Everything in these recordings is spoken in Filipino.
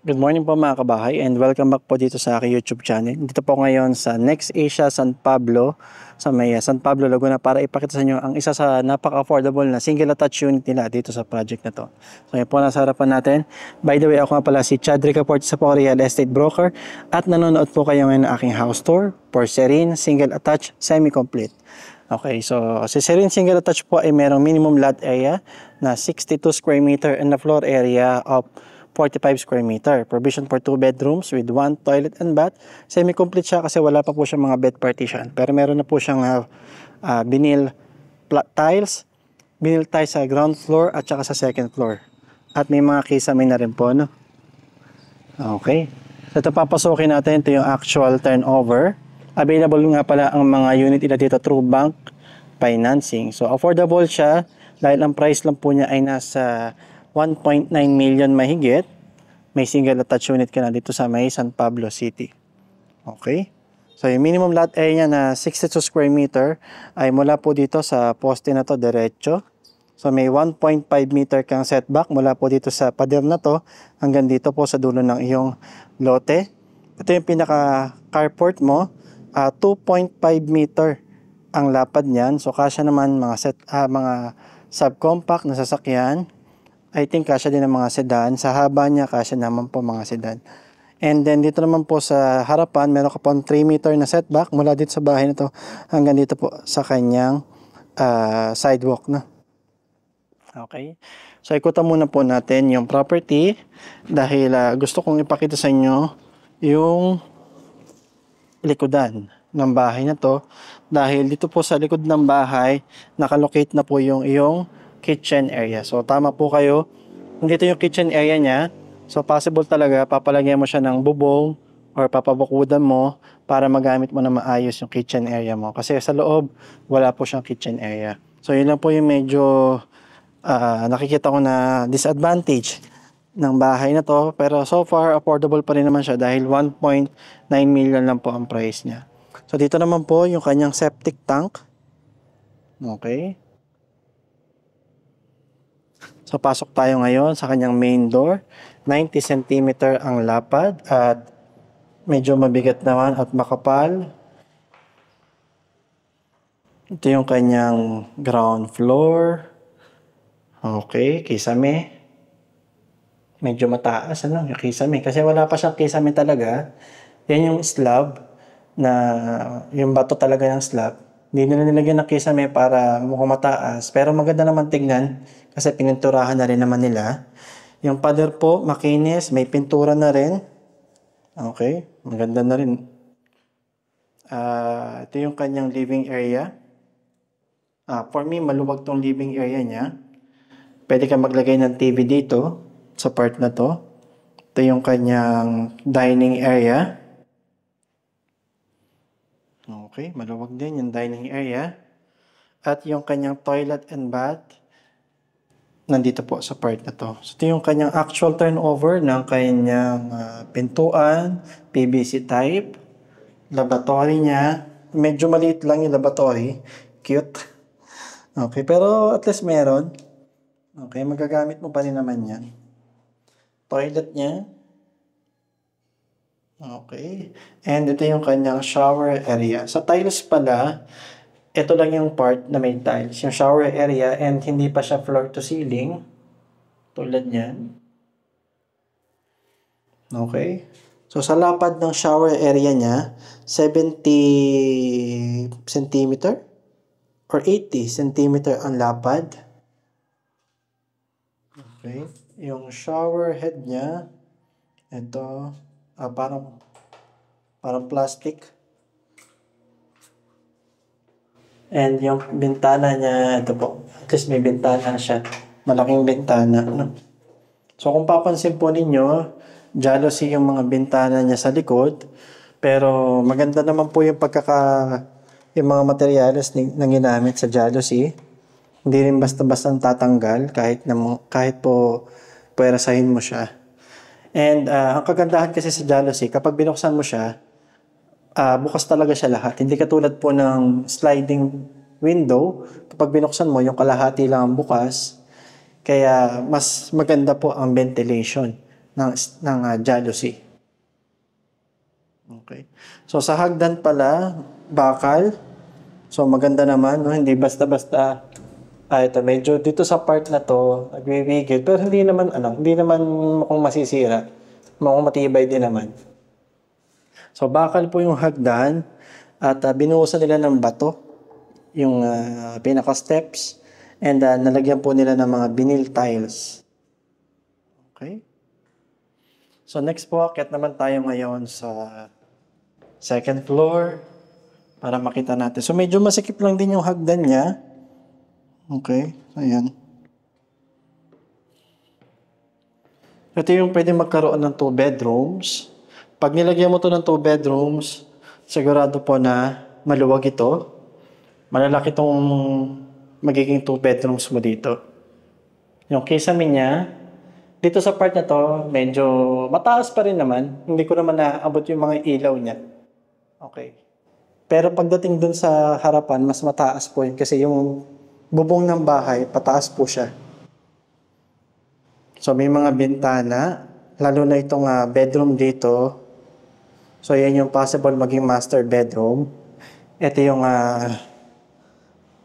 Good morning po mga kabahay and welcome back po dito sa aking YouTube channel. Dito po ngayon sa Next Asia San Pablo, sa may San Pablo, Laguna para ipakita sa inyo ang isa sa napaka-affordable na single attached unit nila dito sa project na to. So yan po nasa harapan natin. By the way, ako nga pala si Chad Ricaport sa po Real Estate Broker at nanonood po kayo ngayon ng aking house tour for Serene Single Attached Semi-Complete. Okay, so si Serene Single Attached po ay merong minimum lot area na 62 square meter and the floor area of 45 square meter. Provision for 2 bedrooms with 1 toilet and bath. Semi-complete siya kasi wala pa po siyang mga bed partition. Pero meron na po siyang vinyl tiles. Vinyl tiles sa ground floor at saka sa second floor. At may mga kisame na rin po, no? Okay. So ito papasokin natin. Ito yung actual turnover. Available nga pala ang mga unit nila dito through bank financing. So affordable siya dahil ang price lang po niya ay nasa 1.9 million mahigit. May single attached unit ka na dito sa may San Pablo City. Okay? So yung minimum lot area na 62 square meter ay mula po dito sa poste na to diretso. So may 1.5 meter kang setback mula po dito sa pader na to hanggang dito po sa dulo ng iyong lote. Ito yung pinaka carport mo. 2.5 meter ang lapad niyan. So kasya naman mga subcompact na sasakyan. I think kasya din ang mga sedan. Sa haba niya, kasya naman po mga sedan. And then dito naman po sa harapan, meron ka po 3 meter na setback mula dito sa bahay na to hanggang dito po sa kanyang sidewalk na. Okay. So ikutan muna po natin yung property dahil gusto kong ipakita sa inyo yung likodan ng bahay na to. Dahil dito po sa likod ng bahay, nakalocate na po yung iyong kitchen area. So tama po kayo. Dito yung kitchen area niya. So possible talaga papalagyan mo siya ng bubong or papabukudan mo para magamit mo na maayos yung kitchen area mo. Kasi sa loob wala po siyang kitchen area. So yun lang po yung medyo nakikita ko na disadvantage ng bahay na to. Pero so far affordable pa rin naman siya dahil 1.9 million lang po ang price niya. So dito naman po yung kanyang septic tank. Okay. So pasok tayo ngayon sa kanyang main door. 90 cm ang lapad at medyo mabigat naman at makapal. Ito yung kanyang ground floor. Okay, kisame. Medyo mataas yung kisame kasi wala pa siyang kisame talaga. Yan yung slab na yung bato talaga ng slab. Hindi nila nilagyan ng kisame para mukhang mataas. Pero maganda naman tignan kasi pininturahan na rin naman nila. Yung pader po, makinis. May pintura na rin. Okay. Maganda na rin. Ito yung kanyang living area. For me, maluwag tong living area niya. Pwede ka maglagay ng TV dito sa part na to. Ito yung kanyang dining area. Okay, maluwag din yung dining area. At yung kanyang toilet and bath, nandito po sa part na to. So, ito yung kanyang actual turnover ng kanyang pintuan, PVC type, laboratory niya. Medyo maliit lang yung laboratory. Cute. Okay, pero at least meron. Okay, magagamit mo pa rin naman yan. Toilet niya. Okay. And ito yung kanyang shower area. Sa tiles pala, ito lang yung part na may tiles. Yung shower area and hindi pa siya floor to ceiling. Tulad niyan. Okay. So sa lapad ng shower area niya, 70 cm or 80 cm ang lapad. Okay. Yung shower head niya, ito, parang plastic. And yung bintana niya, ito po. At least may bintana siya. Malaking bintana. No? So kung papansin po ninyo, jalousie yung mga bintana niya sa likod. Pero maganda naman po yung yung mga materyales na ginamit sa jalousie. Hindi rin basta-basta tatanggal kahit po puwerasahin mo siya. And ang kagandahan kasi sa jalousie, kapag binuksan mo siya, bukas talaga siya lahat. Hindi katulad po ng sliding window. Kapag binuksan mo, yung kalahati lang ang bukas. Kaya mas maganda po ang ventilation jealousy. Okay. So sa hagdan pala, bakal. So maganda naman, no? Hindi basta-basta. Ito medyo dito sa part na to, nagwiwigil, pero hindi naman mukhang masisira. Mukhang matibay din naman. So bakal po yung hagdan at binuhusan nila ng bato yung pinaka-steps and nalagyan po nila ng mga vinyl tiles. Okay? So next po, akyat naman tayo ngayon sa second floor para makita natin. So medyo masikip lang din yung hagdan niya. Okay, ayan. Ito yung pwede magkaroon ng 2 bedrooms. Pag nilagyan mo to ng 2 bedrooms, sigurado po na maluwag ito. Malalaki itong magiging 2 bedrooms mo dito. Yung kisame niya, dito sa part na to, medyo mataas pa rin naman. Hindi ko naman naaabot yung mga ilaw niya. Okay. Pero pagdating dun sa harapan, mas mataas po yun kasi yung bubong ng bahay, pataas po siya. So may mga bintana, lalo na itong bedroom dito. So yan yung possible maging master bedroom. Ito yung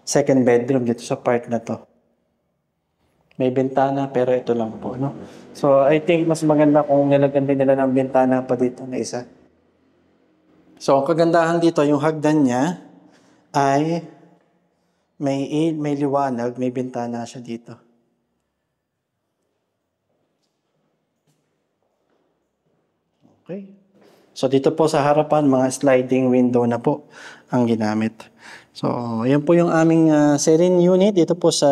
second bedroom dito sa part na to. May bintana pero ito lang po, no? So I think mas maganda kung nilagyan din nila ng bintana pa dito na isa. So ang kagandahan dito, yung hagdan niya ay may liwanag, may bintana siya dito. Okay. So dito po sa harapan, mga sliding window na po ang ginamit. So yan po yung aming serene unit dito po sa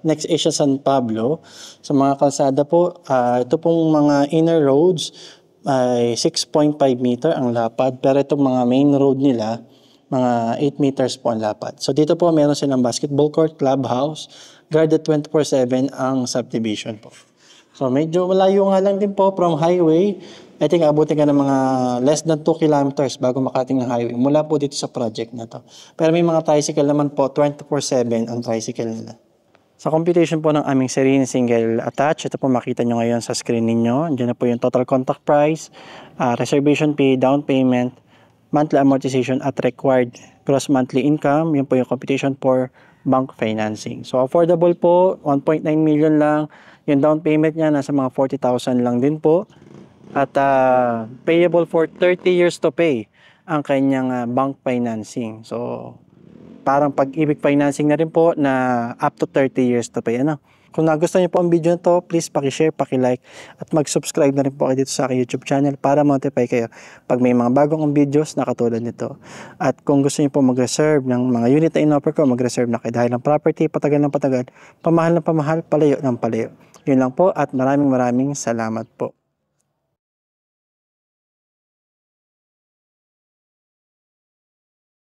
Next Asia San Pablo. Sa mga kalsada po, ito pong mga inner roads ay 6.5 meter ang lapad. Pero itong mga main road nila, mga 8 meters po ang lapad. So dito po meron silang basketball court, clubhouse, guarded 24/7 ang subdivision po. So medyo malayo nga lang din po from highway. I think abutin ka ng mga less than 2 kilometers bago makating ng highway mula po dito sa project na to. Pero may mga tricycle naman po, 24/7 ang tricycle nila. Sa computation po ng aming serene single attached, ito po makita nyo ngayon sa screen ninyo. Diyan na po yung total contract price, reservation fee, down payment, monthly amortization at required gross monthly income. Yun po yung computation for bank financing. So affordable po, 1.9 million lang. Yung down payment niya nasa mga 40,000 lang din po. At payable for 30 years to pay ang kanyang bank financing. So parang pag-ibig financing na rin po na up to 30 years to pay. Ano? Kung nagustuhan niyo po ang video na to, please paki-share, paki-like at mag-subscribe na rin po kayo dito sa aking YouTube channel para ma-notify kayo pag may mga bagong videos na katulad nito. At kung gusto niyo po mag-reserve ng mga unit na in-offer ko, mag-reserve na kayo dahil ang property, patagal ng patagal, pamahal ng pamahal, palayo ng palayo. Yun lang po at maraming salamat po.